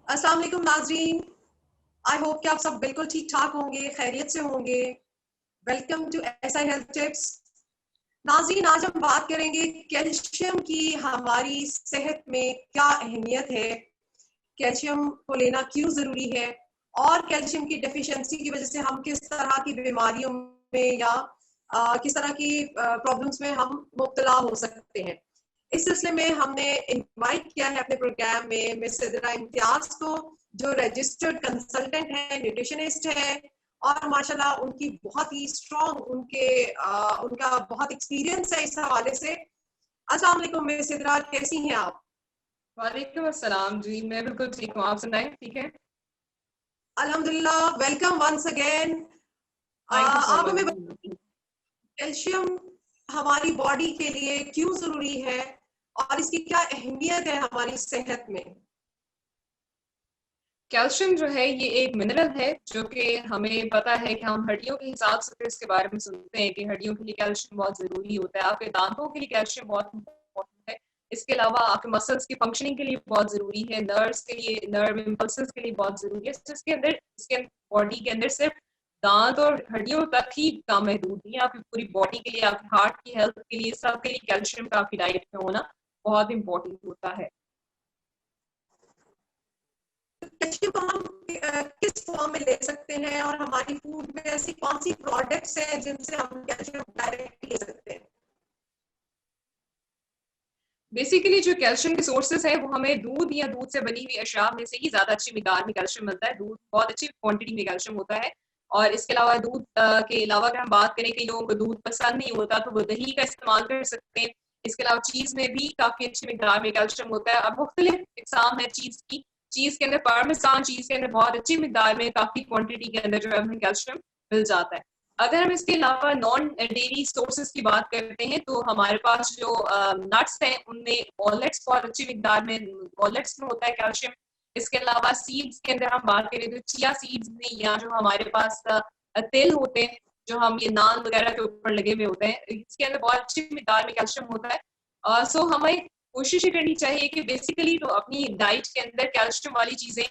अस्सलाम वालेकुम नाज़रीन। आई होप कि आप सब बिल्कुल ठीक-ठाक होंगे, खैरियत से होंगे। Welcome to SI health tips. नाज़रीन, आज हम बात करेंगे कैल्शियम की हमारी सेहत में क्या अहमियत है, कैल्शियम को लेना क्यों ज़रूरी है और कैल्शियम की डेफिशिएंसी की वज़ह से हम किस तरह की बीमारियों में या किस तरह की प्रॉब्लम्स में हम मुब्तला हो सकते हैं। इस सिलसिले में हमने इनवाइट किया है अपने प्रोग्राम में मिस सिद्रा इम्तियाज को, जो रजिस्टर्ड कंसल्टेंट है, न्यूट्रिशनिस्ट है और माशाल्लाह उनकी बहुत ही स्ट्रॉन्ग उनका बहुत एक्सपीरियंस है इस हवाले से। अस्सलाम वालेकुम मिस सिद्रा, कैसी हैं आप? वालेकुम अस्सलाम जी, मैं बिल्कुल ठीक हूँ। आप सुनाएं, ठीक है? अल्हम्दुलिल्लाह, welcome once again. Thank you so आप मच हमें जी। बताइए कैल्शियम हमारी बॉडी के लिए क्यों जरूरी है और इसकी क्या अहमियत है हमारी सेहत में। कैल्शियम जो है ये एक मिनरल है जो कि हमें पता है कि हम हड्डियों के हिसाब से तो इसके बारे में सुनते हैं कि हड्डियों के लिए कैल्शियम बहुत ज़रूरी होता है। आपके दांतों के लिए कैल्शियम बहुत इम्पोर्टेंट है। इसके अलावा आपके मसल्स की फंक्शनिंग के लिए बहुत ज़रूरी है, नर्व्स के लिए, नर्व इम्पल्सेस के लिए बहुत ज़रूरी है। इसके बॉडी के अंदर सिर्फ दांत और हड्डियों तक ही काम महदूद नहीं है, आपकी पूरी बॉडी के लिए, आपके हार्ट की हेल्थ के लिए, सबके लिए कैल्शियम का आपकी डाइट में होना बहुत इंपॉर्टेंट होता है। कैल्शियम को हम किस फॉर्म में ले सकते हैं और हमारी फूड में ऐसी कौन सी प्रोडक्ट्स हैं जिनसे हम कैल्शियम डायरेक्ट ले सकते हैं। बेसिकली जो कैल्शियम के सोर्सेज है वो हमें दूध या दूध से बनी हुई अशया में से ही ज्यादा अच्छी मिकदार में कैल्शियम मिलता है। दूध बहुत अच्छी क्वांटिटी में कैल्शियम होता है। और इसके अलावा दूध के अलावा अगर हम बात करें कि लोगों को दूध पसंद नहीं होता तो वो दही का इस्तेमाल कर सकते हैं। इसके अलावा चीज में भी काफी अच्छी मिकदार में कैल्शियम होता है। अब मुख्तलिफ इकसाम है चीज की। चीज के अंदर पार्मेसान चीज के अंदर बहुत अच्छी मिकदार में काफी क्वांटिटी के अंदर जो है हमें कैल्शियम मिल जाता है। अगर हम इसके अलावा नॉन डेयरी सोर्सेज की बात करते हैं तो हमारे पास जो नट्स हैं उनमें वॉलट्स बहुत अच्छी मिकदार में वॉलट्स में होता है कैल्शियम। इसके अलावा सीड्स के अंदर हम बात करें तो चिया सीड्स में या जो हमारे पास तिल होते हैं जो हम ये नान वगैरह के ऊपर लगे हुए होते हैं, इसके अंदर बहुत अच्छी मिकदार में कैल्शियम होता है। सो हमें कोशिश ये करनी चाहिए कि बेसिकली तो अपनी डाइट के अंदर कैल्शियम वाली चीजें,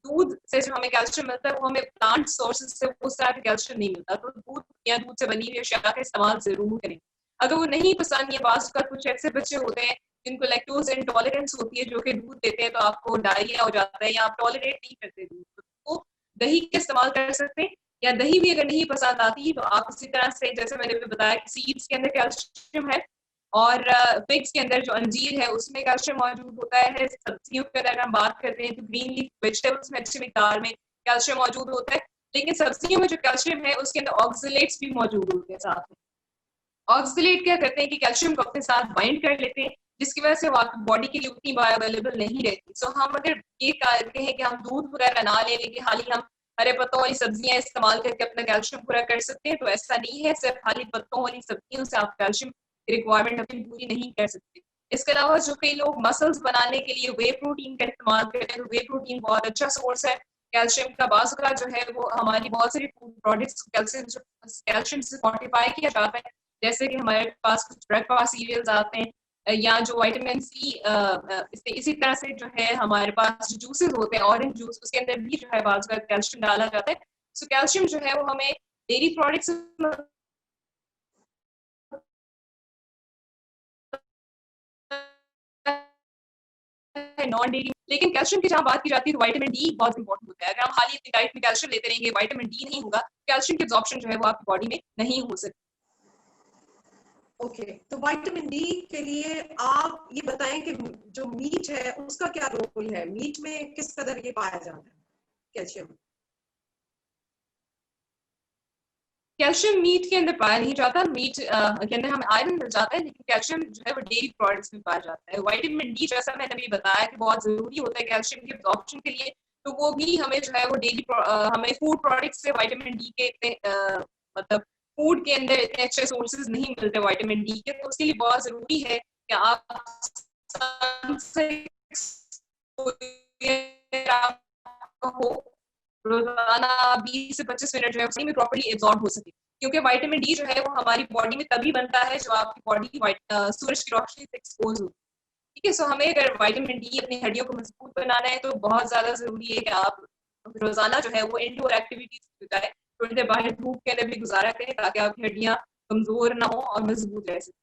दूध से जो हमें कैल्शियम मिलता है वो हमें प्लांट सोर्सेज से उस तरह का कैल्शियम नहीं मिलता, तो दूध या दूध से बनी हुई अशिया का इस्तेमाल जरूर करें। अगर वो नहीं पसंद, या बाज़ का कुछ ऐसे बच्चे होते हैं जिनको लैक्टोज इंटॉलरेंस होती है जो कि दूध देते हैं तो आपको डायरिया हो जाता है या आप टॉलरेट नहीं करते दूध, तो वो दही का इस्तेमाल कर सकते हैं। या दही भी अगर नहीं पसंद आती तो आप इसी तरह से, जैसे मैंने भी बताया कि सीड्स के अंदर कैल्शियम है और फिग्स के अंदर जो अंजीर है उसमें कैल्शियम मौजूद होता है। सब्जियों के अगर हम बात करते हैं तो ग्रीन लीफ वेजिटेबल्स में अच्छी मिकदार में कैल्शियम मौजूद होता है। लेकिन सब्जियों में जो कैल्शियम है उसके अंदर ऑक्सलेट्स भी मौजूद होते हैं साथ में। ऑक्सलेट क्या करते हैं कि कैल्शियम को अपने साथ बाइंड कर लेते हैं, जिसकी वजह से वो आपकी बॉडी के लिए उतनी बायो अवेलेबल नहीं रहती। सो हम अगर ये कहते हैं कि हम दूध वगैरह ना ले लेंगे, खाली हम हरे पत्तों वाली सब्जियां इस्तेमाल करके अपना कैल्शियम पूरा कर सकते हैं, तो ऐसा नहीं है। सिर्फ खाली पत्तों वाली सब्जियों से आप कैल्शियम रिक्वायरमेंट अपनी पूरी नहीं कर सकते। इसके अलावा जो कई लोग मसल्स बनाने के लिए वे प्रोटीन का इस्तेमाल करते हैं, तो वे प्रोटीन बहुत अच्छा सोर्स है कैल्शियम का। बाज़ का जो है वो हमारी बहुत सारी फूड प्रोडक्ट्स कैल्शियम से क्वान्टिफाई किया जाता है। जैसे कि हमारे पास कुछ ब्रेकफास्ट सीरियल्स आते हैं, या जो विटामिन सी, इसी तरह से जो है हमारे पास जो जूसेस होते हैं, ऑरेंज जूस, उसके अंदर भी जो है बाज़ का कैल्शियम डाला जाता है। सो कैल्शियम जो है वो हमें डेयरी प्रोडक्ट्स नॉन डेयरी, लेकिन कैल्शियम की जहाँ बात की जाती है तो विटामिन डी बहुत इंपॉर्टेंट होता है। अगर हम खाली अपनी डाइट में कैल्शियम लेते रहेंगे, विटामिन डी नहीं होगा, कैल्शियम की एब्जॉर्प्शन जो है वो आपकी बॉडी में नहीं हो सकती। ओके, तो विटामिन डी के लिए आप ये बताएं कि जो मीट है उसका क्या रोल है, मीट में किस कदर ये पाया जाता है कैल्शियम। कैल्शियम मीट के अंदर पाया नहीं जाता। मीट के अंदर हमें आयरन मिल जाता है, लेकिन कैल्शियम जो है वो डेयरी प्रोडक्ट्स में पाया जाता है। विटामिन डी जैसा मैंने अभी बताया कि बहुत जरूरी होता है कैल्शियम की एब्जॉर्प्शन के लिए, तो वो भी हमें जो है वो हमें फूड प्रोडक्ट्स से विटामिन डी के इतने मतलब फूड के अंदर इतने अच्छे सोर्सेज नहीं मिलते विटामिन डी के, तो उसके लिए बहुत जरूरी है कि आप हो रोजाना 20 से 25 मिनट जो है उसी में प्रॉपर्ली एब्जॉर्ब हो सके, क्योंकि विटामिन डी जो है वो हमारी बॉडी में तभी बनता है जो आपकी बॉडी सूरज की रोशनी से एक्सपोज हो। ठीक है, सो हमें अगर विटामिन डी अपनी हड्डियों को मजबूत बनाना है तो बहुत ज़्यादा ज़रूरी है कि आप रोज़ाना जो है वो इंडोर एक्टिविटीज़ की बजाय थोड़ी देर बाहर धूप के अंदर भी गुज़ारा करें ताकि आपकी हड्डियाँ कमज़ोर ना हो और मजबूत रह सकें।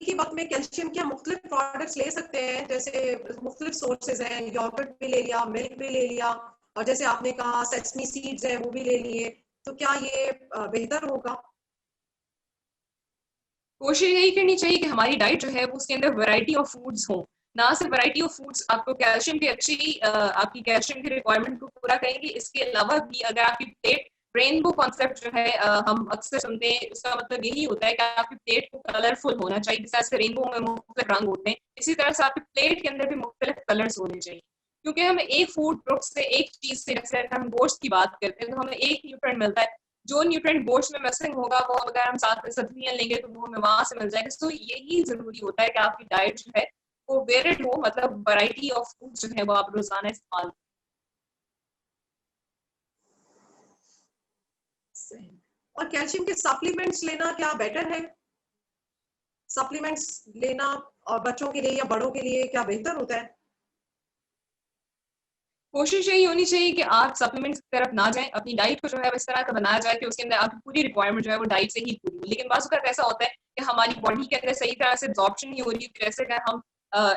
एक ही वक्त में कैल्शियम के हम मुख्तलिफ प्रोडक्ट्स ले सकते हैं, जैसे मुख्तलिफ सोर्सेज हैं, योगर्ट भी ले लिया, मिल्क भी ले लिया, और जैसे आपने कहा सेसमी सीड्स हैं वो भी ले लिए, तो क्या ये बेहतर होगा? कोशिश यही करनी चाहिए कि हमारी डाइट जो है वो उसके अंदर वैरायटी ऑफ फूड्स हो। ना सिर्फ वैरायटी ऑफ फूड्स आपको कैल्शियम की अच्छी आपकी कैल्शियम की रिक्वायरमेंट को पूरा करेंगे, इसके अलावा भी अगर आपकी प्लेट रेनबो कॉन्सेप्ट जो है हम अक्सर सुनते हैं, उसका मतलब यही होता है कि आपकी प्लेट को कलरफुल होना चाहिए। जिस तरह से रेनबो में मुख्तलिफ रंग होते हैं, इसी तरह से आपकी प्लेट के अंदर भी मुख्तलिफ कलर्स होने चाहिए। क्योंकि हमें एक फूड ग्रुप से, एक चीज से, जैसे अगर हम गोश्त की बात करते हैं तो हमें एक न्यूट्रिएंट मिलता है। जो न्यूट्रिएंट गोश्त में मिसिंग होगा वो अगर हम साथ में सब्जियां लेंगे तो वो हमें वहां से मिल जाएगा। तो यही जरूरी होता है कि आपकी डाइट जो है वो वेरिड हो, मतलब वैरायटी ऑफ फूड जो है वो आप रोजाना इस्तेमाल। और कैल्शियम के सप्लीमेंट्स लेना क्या बेटर है? सप्लीमेंट्स लेना और बच्चों के लिए या बड़ों के लिए क्या बेहतर होता है? कोशिश यही होनी चाहिए कि आप सप्लीमेंट्स की तरफ ना जाएं, अपनी डाइट को जो है इस तरह का बनाया जाए कि उसके अंदर आपकी पूरी रिक्वायरमेंट जो है वो डाइट से ही पूरी हो। लेकिन बाज़ औक़ात ऐसा होता है कि हमारी बॉडी के अंदर सही तरह से एब्जॉर्प्शन नहीं हो रही। जैसे अगर हम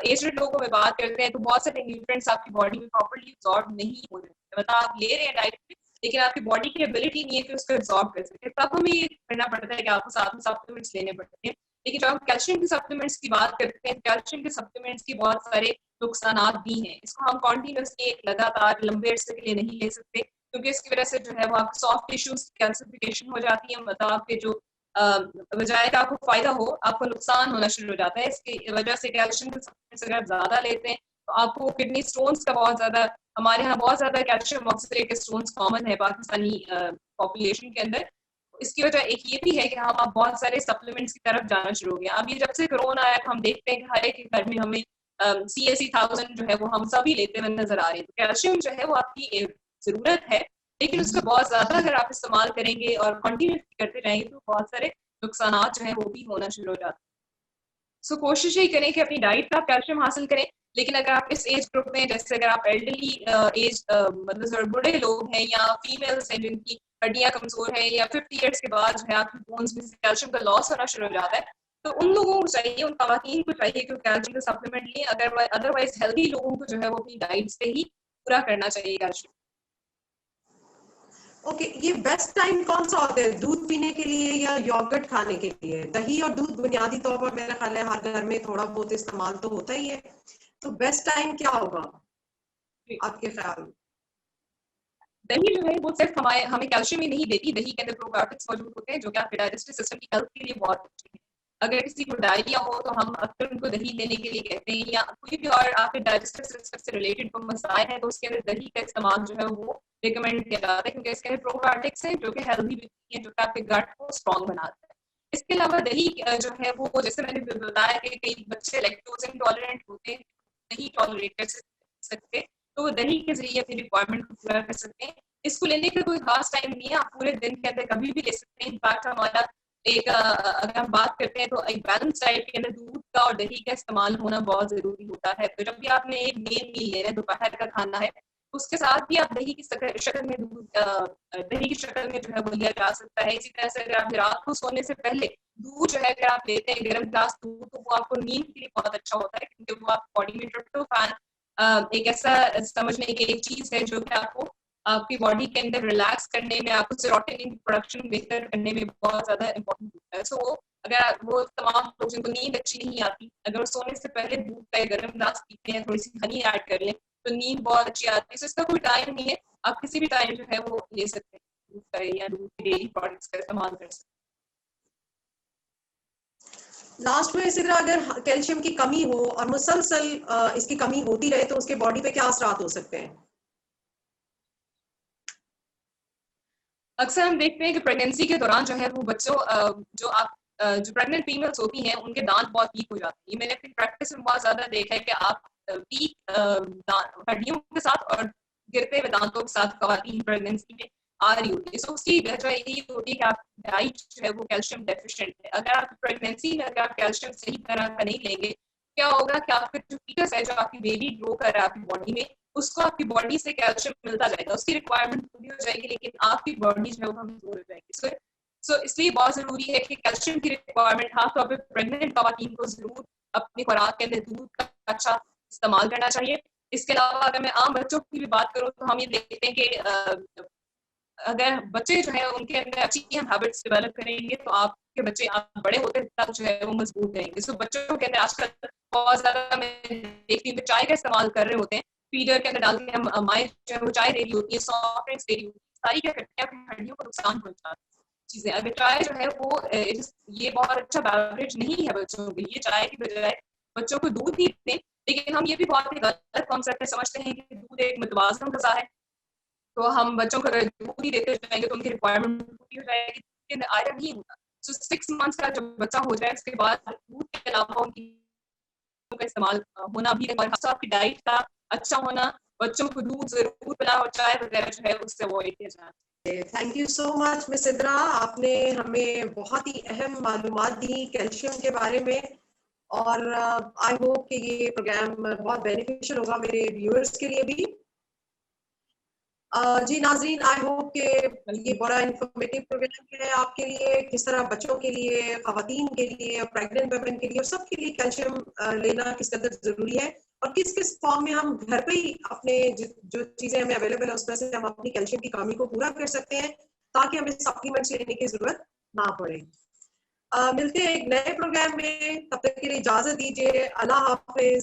एज्ड लोगों में बात करते हैं तो बहुत सारे न्यूट्रिएंट्स आपकी बॉडी में प्रॉपर्ली एब्जॉर्ब नहीं हो रहे, मतलब आप ले रहे हैं डाइट में लेकिन आपकी बॉडी की एबिलिटी नहीं है कि उसको एब्जॉर्ब कर सके। तब हमें ये करना पड़ता है कि आपको साथ में सप्लीमेंट्स लेने पड़ते हैं। लेकिन जब हम कैल्शियम के सप्लीमेंट्स की बात करते हैं, कैल्शियम के सप्लीमेंट्स की बहुत सारे नुकसानात भी हैं। इसको हम कंटिन्यूअसली एक लगातार लंबे अरसे के लिए नहीं ले सकते, क्योंकि इसकी वजह से जो है वो आपके सॉफ्ट टिश्यूज की कैल्सिफिकेशन हो जाती है, मतलब आपके जो बजाय कि आपको फायदा हो आपको नुकसान होना शुरू हो जाता है। इसकी वजह से कैल्शियम के सप्लीमेंट्स अगर आप ज्यादा लेते हैं तो आपको किडनी स्टोन्स का बहुत ज्यादा, हमारे यहाँ बहुत ज्यादा कैल्शियम ऑक्सलेट के स्टोन्स कॉमन है पाकिस्तानी पॉपुलेशन के अंदर। इसकी वजह एक ये भी है कि हम आप बहुत सारे सप्लीमेंट्स की तरफ जाना शुरू हो गया। अब ये जब से कोरोना आया तो हम देखते हैं कि हर एक घर में हमें CAC 1000 जो है वो हम सभी लेते हुए नजर आ रहे हैं। तो कैल्शियम जो है वो आपकी जरूरत है, लेकिन उसका बहुत ज्यादा अगर आप इस्तेमाल करेंगे और कंटिन्यू करते रहेंगे तो बहुत सारे नुकसान जो है वो भी होना शुरू हो जाते हैं। सो कोशिश यही करें कि अपनी डाइट का कैल्शियम हासिल करें। लेकिन अगर आप इस एज ग्रुप में, जैसे अगर आप एल्डरली एज मतलब बूढ़े लोग हैं या फीमेल्स हैं जिनकी हड्डियां कमजोर है, या 50 ईयर्स के बाद जो है आपकी बोन्स में कैल्शियम का लॉस होना शुरू हो जाता है, तो उन लोगों को चाहिए, उन खवातीन को चाहिए कि कैल्शियम का सप्लीमेंट लें। अगर अदरवाइज हेल्दी लोगों को जो है वो अपनी डाइट से ही पूरा करना चाहिए कैल्शियम। ओके, ये बेस्ट टाइम कौन सा होता है दूध पीने के लिए या योगर्ट खाने के लिए? दही और दूध बुनियादी तौर पर मेरा ख्याल है हर घर में थोड़ा बहुत इस्तेमाल तो होता ही है, तो बेस्ट टाइम क्या होगा आपके ख्याल में? दही जो है वो सिर्फ हमें कैल्शियम ही नहीं देती, दही के अंदर प्रोबायोटिक्स मौजूद होते हैं जो कि आपके डाइजेस्टिव सिस्टम की हेल्थ के लिए बहुत अच्छे हैं। अगर किसी को डायरिया हो तो हम अक्सर उनको दही लेने के लिए कहते हैं, या कोई भी और आपके डाइजेस्टिव सिस्टम से रिलेटेड कोई मसाइल है तो उसके अंदर दही का इस्तेमाल जो है वो रिकमेंड किया जाता है, क्योंकि इसके अंदर प्रोबायोटिक्स हैं जो कि हेल्दी भी है, जो कि आपके गट को स्ट्रॉन्ग बनाता है। इसके अलावा दही जो है वो, जैसे मैंने बताया कि कई बच्चे लैक्टोज इंटॉलरेंट होते हैं, नहीं टॉलरेट कर सकते, तो वो दही के जरिए अपनी रिक्वायरमेंट को पूरा कर सकते हैं। इसको लेने का कोई खास टाइम नहीं है, आप पूरे दिन के अंदर कभी भी ले सकते हैं। इनफैक्ट हमारा एक अगर हम बात करते हैं तो एक बैलेंस डाइट के अंदर दूध का और दही का इस्तेमाल होना बहुत जरूरी होता है। तो जब भी आपने एक मेन मील लेना है, दोपहर का खाना है, उसके साथ भी आप दही की शक्ल में दही की शक्ल में जो है वो लिया जा सकता है। इसी तरह से अगर आप रात को सोने से पहले दूध जो है अगर आप लेते हैं गर्म ग्लास दूध, तो वो आपको नींद के लिए बहुत अच्छा होता है, क्योंकि वो आप बॉडी में ट्रिप्टोफैन एक ऐसा समझने की एक चीज है जो कि आपको आपकी बॉडी के अंदर रिलैक्स करने में, आपको सेरोटोनिन प्रोडक्शन बेहतर करने में बहुत ज्यादा इंपॉर्टेंट होता है। सो अगर वो तमाम लोग जिनको नींद अच्छी नहीं आती, अगर वो सोने से पहले दूध का गर्म ग्लास पीते हैं, थोड़ी सी हनी ऐड कर लें, तो नींद बहुत अच्छी आती है। सो इसका कोई टाइम नहीं है, आप किसी भी टाइम जो है वो ले सकते हैं दूध का या दूध के डेयरी प्रोडक्ट्स का इस्तेमाल कर सकते हैं। लास्ट में इसी तरह अगर कैल्शियम की कमी हो और मुसलसल इसकी कमी होती रहे तो उसके बॉडी पे क्या असरात हो सकते हैं? अक्सर हम देखते हैं कि प्रेगनेंसी के दौरान जो है वो बच्चों जो प्रेग्नेंट फीमेल्स होती हैं उनके दांत बहुत वीक हो जाते हैं। ये मैंने अपनी प्रैक्टिस में बहुत ज्यादा देखा है कि आप वीक हड्डियों के साथ और गिरते हुए दांतों के साथ खवातीन प्रेगनेंसी में आ रही होती है। सो उसकी वजह यही होती है कि आप डाइट जो है वो कैल्शियम डेफिशिएंट है। अगर आप प्रेगनेंसी में अगर आप कैल्शियम सही तरह का नहीं लेंगे, क्या होगा कि आपका जो फीटस है, जो आपकी बेबी ग्रो कर रहा है आपकी बॉडी में, उसको आपकी बॉडी से कैल्शियम मिलता जाएगा, उसकी रिक्वायरमेंट पूरी हो जाएगी, लेकिन आपकी बॉडी जो है वो कमजोर हो जाएगी। सो इसलिए बहुत जरूरी है कि कैल्शियम की रिक्वायरमेंट खासतौर पर प्रेग्नेंट खवातीन को जरूर अपनी खुराक के अंदर दूध का अच्छा इस्तेमाल करना चाहिए। इसके अलावा अगर मैं आम बच्चों की भी बात करूँ तो हम ये देखते हैं कि अगर बच्चे जो है उनके अंदर अच्छी हम हैबिट्स डेवलप करेंगे तो आपके बच्चे आप बड़े होते तक जो है वो मजबूत रहेंगे। सो बच्चों के अंदर आजकल बहुत ज्यादा मैं देखती हूँ चाय का इस्तेमाल कर रहे होते हैं, फीडर के अंदर डाल के हम माएँ जो है वो चाय दे रही होती है, सॉफ्ट ड्रिंक्स दे रही होती है, सारी क्या करती है अपनी हड्डियों को नुकसान पहुंचाती चीजें। अगर चाय जो है वो ये बहुत अच्छा बेवरेज नहीं है बच्चों के लिए, चाय की बजाय बच्चों को दूध ही दें। लेकिन हम ये भी बहुत गलत कॉन्सेप्ट समझते हैं कि दूध एक मुतवाज़िन ग़िज़ा है, तो हम बच्चों को अगर दूध ही देते जाएंगे तो उनकी रिक्वायरमेंट पूरी हो जाएगी, लेकिन आयरन नहीं होता। सो 6 मंथ्स का जब बच्चा हो जाए उसके बाद दूध के अलावा उनकी का इस्तेमाल होना भी, और आपकी डाइट का अच्छा होना, बच्चों को दूध जरूर पिलाएं और चाय वगैरह जो है उससे अवॉइड किया जाए। Thank you so much miss Sidra, आपने हमें बहुत ही अहम मालूमात दी कैल्शियम के बारे में, और आई होप कि ये प्रोग्राम बहुत बेनिफिशियल होगा मेरे व्यूअर्स के लिए भी। जी नाज़रीन, आई होप कि ये बड़ा इंफॉर्मेटिव प्रोग्राम है आपके लिए, किस तरह बच्चों के लिए, खवातीन के लिए, प्रेग्नेंट वुमेन के लिए और सबके लिए कैल्शियम लेना किस कदर जरूरी है, और किस किस फॉर्म में हम घर पे ही अपने जो चीजें हमें अवेलेबल है उसमें से हम अपनी कैल्शियम की कमी को पूरा कर सकते हैं, ताकि हमें सप्लीमेंट्स लेने की जरूरत ना पड़े। मिलते हैं एक नए प्रोग्राम में, तब तक के लिए इजाजत दीजिए। अल्लाह हाफिज।